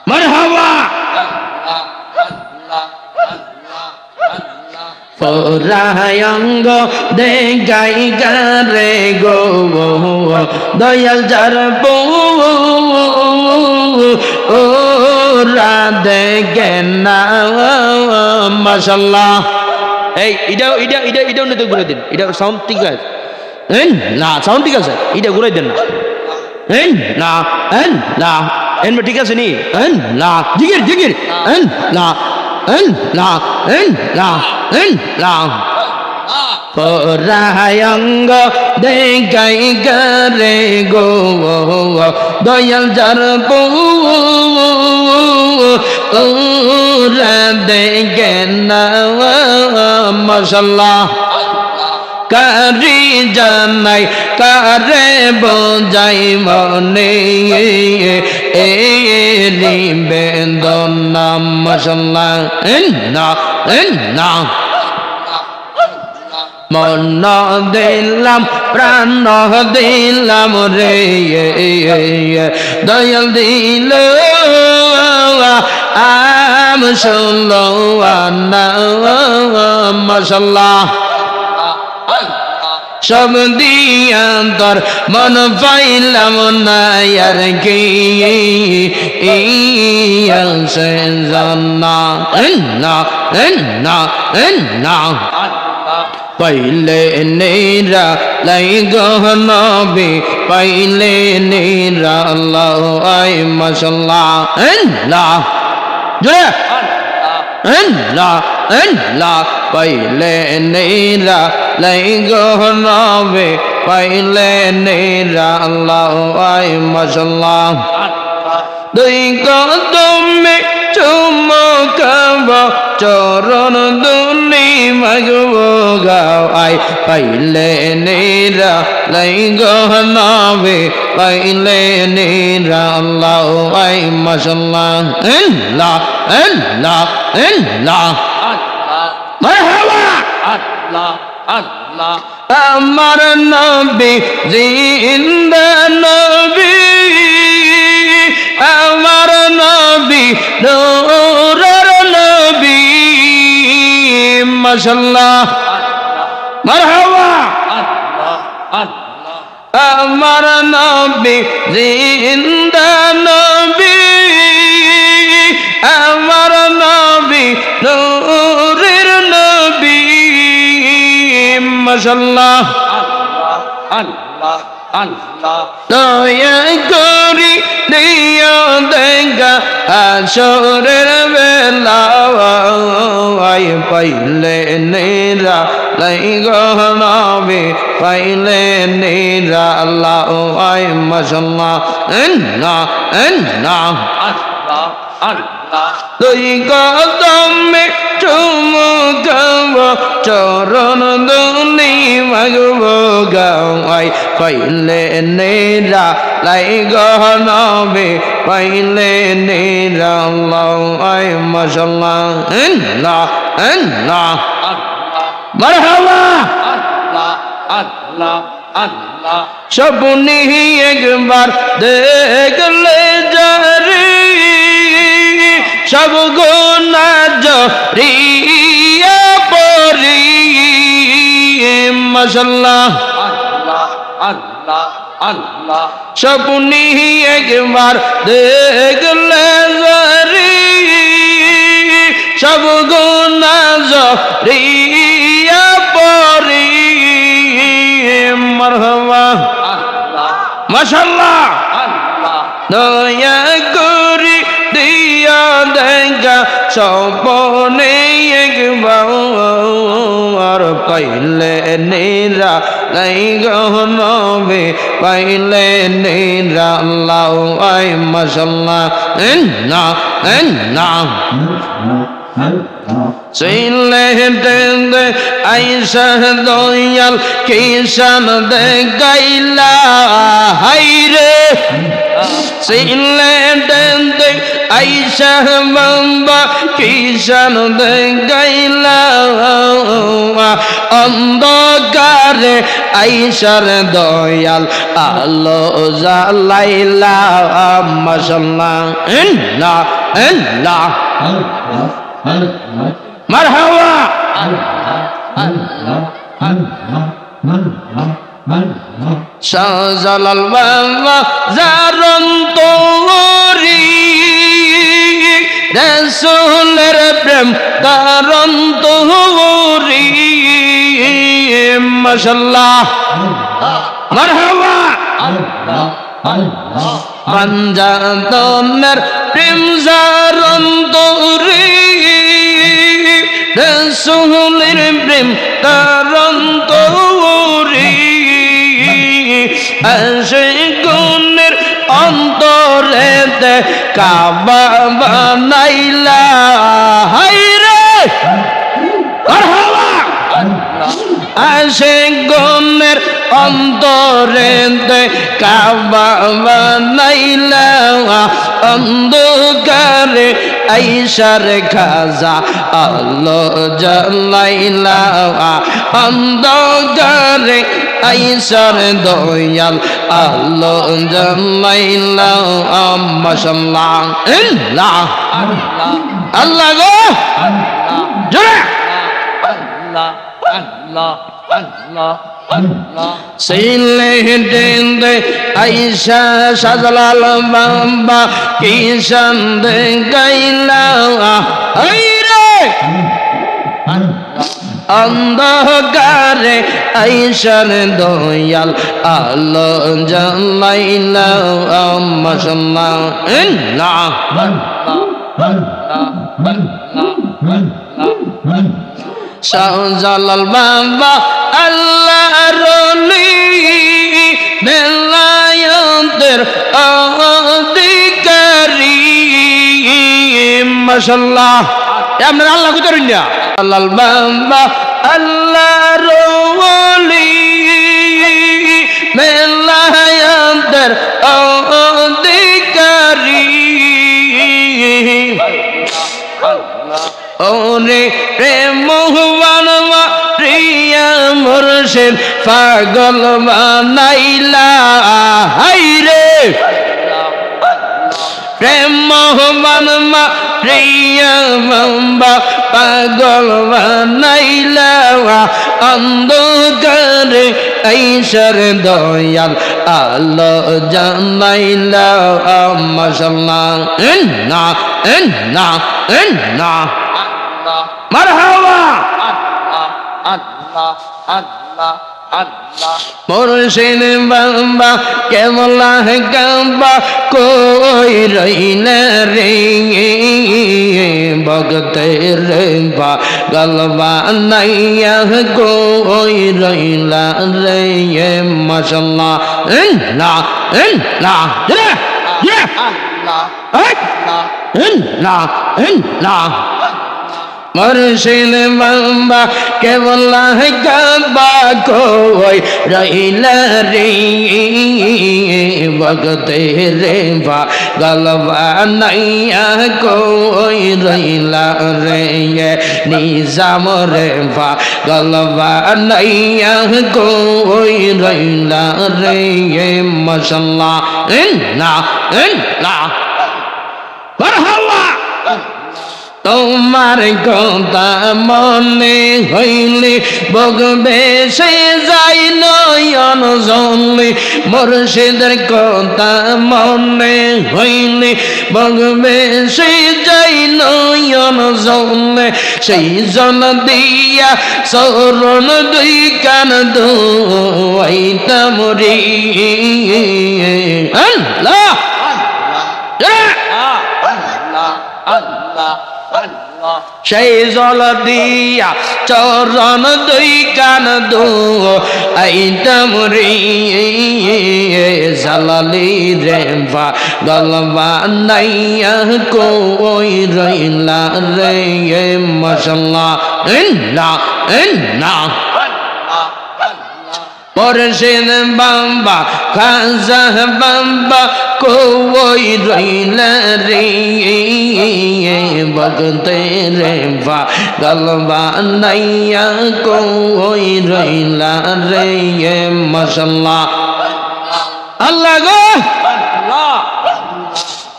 মারহাবা পরায়ঙ্গ দেখাই গারে গো দয়াল যার ওরা দেখেন না মাশাআল্লাহ। এই এটা উন্নত ঘুরে দিন, এটা সাউন্ড ঠিক আছে না? সাউন্ড ঠিক আছে, এটা ঘুরাই দেন না না না এনবে ঠিক আছে নি না জিগির জিগির না না না না পরায়ঙ্গ দেখাই গরে গো দয়াল যার ওরা দেখেন না মাশাআল্লাহ। কারি জানাই কারে বোঝাই মনে এলি বেদনা মাশাআল্লাহ না না মন দিলাম প্রাণ দিলাম রে দয়াল দিল আম শুনলো না মাশাআল্লাহ। সব দিয়া তোর মন পাইলাম না আর কি সে জানা না না না পাইলে নেরা লাই গহনবি পাইলে নেরা আল্লাহ আই মাশাআল্লাহ লা জোরে লা লা পাইলে নেরা লাই গহনবি পাইলে নেরা আল্লাহ আই মাশাআল্লাহ। দুই কদমে চুমকাব চরণ দুনি মাগব গাও আই পাইলে নেরা লাই গহনাবে পাইলে নেরা আল্লাহ আই মাশাআল্লাহ লা লা লা মারহাবা আল্লাহ আল্লাহ। আমার নবী জিন্দা নবী আমার নবী নূরের নবী মাশাআল্লাহ মারহাবা আমার নবী জিন্দা নবী আমার নবী নূরের নবী মাশাআল্লাহ আল্লাহ আল্লাহ। দয়া করি দিয়া দেখা আসরের বেলা আই পাইলে নেরা লাই গহনাবে পাইলে নেরা আল্লাহ আই মাশাআল্লাহ না না আল্লাহ আল্লাহ। দুই কদমে চুমকাব চরণ দুনি মাগব গাও আই পাইলে নেরা লাই গহনাবে পাইলে নেরা আল্লাহ আই মাশাআল্লাহ না না মারহাবা আল্লাহ আল্লাহ আল্লাহ। স্বপ্নে একবার দেখলে যারে সব গুনাহ জড়িয়ে পড়ি মাশাআল্লাহ আল্লাহ আল্লাহ আল্লাহ। স্বপ্নে একবার দেখলে যারে সব গুনাহ জড়িয়ে পড়ি মারহাবা আল্লাহ মাশাআল্লাহ আল্লাহ। দয়া করি দিয়া দেখা স্বপ্নে একবার পাইলে নেরা লাই গহনবে পাইলে নেরা আল্লাহ আই মাশাআল্লাহ না না সিলেটে আইসা দয়াল কিষান দেখাইলা হাইরে সিলেটে আইসা বাবা কিষান গাইলা অন্ধকারে আইসার দয়াল আলো জ্বালাইলা মাশাআল্লাহ আল্লাহ আল্লাহ মারহাবা শাহজালাল বাবা জারন্তরি রাসূলের প্রেম তারন্তরি মাশাআল্লাহ মারহাবা পাঞ্জাতনের প্রেম জারন্তরি রাসূলের প্রেম তারন্তরি আশিকুনের অন্তরেতে কাবা বানাইলা হায়রে মারহাবা আশিকুনের অন্তরেতে কাবা বানাইলা অন্ধকারে আইসার খাজা আলো জ্বালাইলা অন্ধকারে আইসার দয়াল আলো জ্বালাইলা মাশাআল্লাহ আল্লাহ আল্লাহ গো জোরে আল্লাহ আল্লাহ আল্লাহ সিলেটে আইসা শাহজালাল বাবা কিষান গাইলা হায়রে অন্ধকারে আইসার দয়াল আলো জ্বালাইলা মাশাআল্লাহ আল্লাহ শাহজালাল বাবা আল্লাহর ওলি বেলায়েতের অধিকারী মাশাআল্লাহ আপনারা আল্লাহ কইতেন না শাহজালাল বাবা আল্লাহর ওলি বেলায়েতের অধিকারী ওরে প্রেম বানবা প্রিয়া মুর্শিদ পাগল বানাইলা হায়রে প্রেম বানবা প্রিয়া বাবা পাগল বানাইলা অন্ধকারে আইসার দয়াল আলো জ্বালাইলা মাশাআল্লাহ আল্লাহ আল্লাহ আল্লাহ মারহাবা আল্লাহ আল্লাহ আল্লাহ মুর্শিদ বাবা কেবলা কাবা কই রইলা রে ভক্তের বা গলবা নাইয়া কই রইলা রে মাশাআল্লাহ আল্লাহ আল্লাহ আল্লাহ আল্লাহ আল্লাহ মুর্শিদ বাবা কেবলা কাবা কই রইলা রে ভক্তের বা গলবা নাইয়া কই রইলা রে নিজাম রে বা গলবা নাইয়া কই রইলা রে মাশাআল্লাহ আল্লাহ আল্লাহ মারহাবা তোমার কথা মনে হইলে বগবে সে যাই নয়ন জলে মুর্শিদের কথা মনে হইলে বগবে সে যাই নয়ন জলে সেই জন দিয়া চরণ দুই কান দুইতাম রে আল্লাহ সেই জল দিয়া চরণ দুই কান আইতাম রে জালালি রে বা গলবা নাইয়া কই রইলা রে মাশাআল্লাহ আল্লাহ আল্লাহ মুর্শিদ বাবা খাজা বাবা কই রইলা রে বগতে রে পাগল বানাইয়া কই রইলা রে মাশাআল্লাহ আল্লাহ গো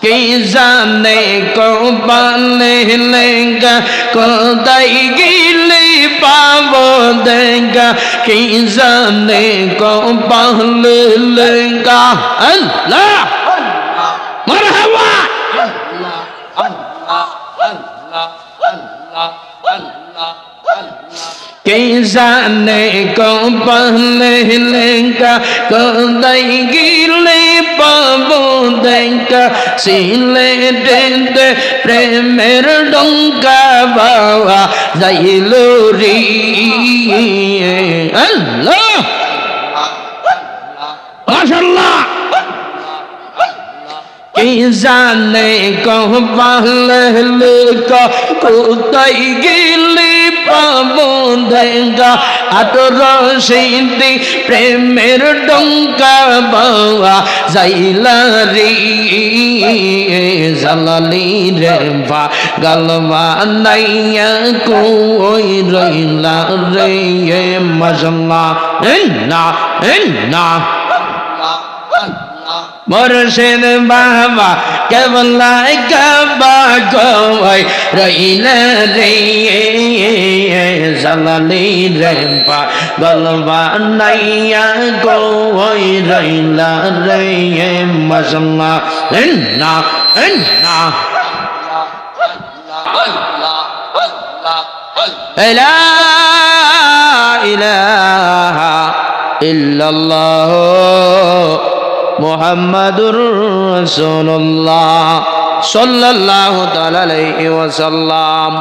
কি জানে কবালে লেঙ্গা কোদাই গিলে পাবো দেঙ্গা কি জানে কবালে লেঙ্গা আল্লাহ মারহাবা আল্লাহ আল্লাহ আল্লাহ আল্লাহ আল্লাহ কি জানে কবালে লেঙ্গা কোদাই গিলে পাবো দেঙ্গা সিলে দে প্রেমের ডঙ্কা বাবা যাইলো রে আল্লাহ মাশাআল্লাহ কি জানে কবালে লেঙ্গা কোদাই গিলে পাবো দেঙ্গা আতর সিদ্ধি প্রেমের ডঙ্কা বাবা যাইলা রে জালালি রে পাগল বানাইয়া কই রইলা রে মাশাআল্লাহ না না মুর্শিদ বাবা কেবলা কাবা কই রইলা রে জালালি রে পাগল বানাইয়া কই রইলা রে মাশাআল্লাহ না না লা ইলাহা ইল্লাল্লাহ মুহাম্মাদুর রাসূলুল্লাহ সাল্লাল্লাহু তাআলা আলাইহি ওয়াসাল্লাম।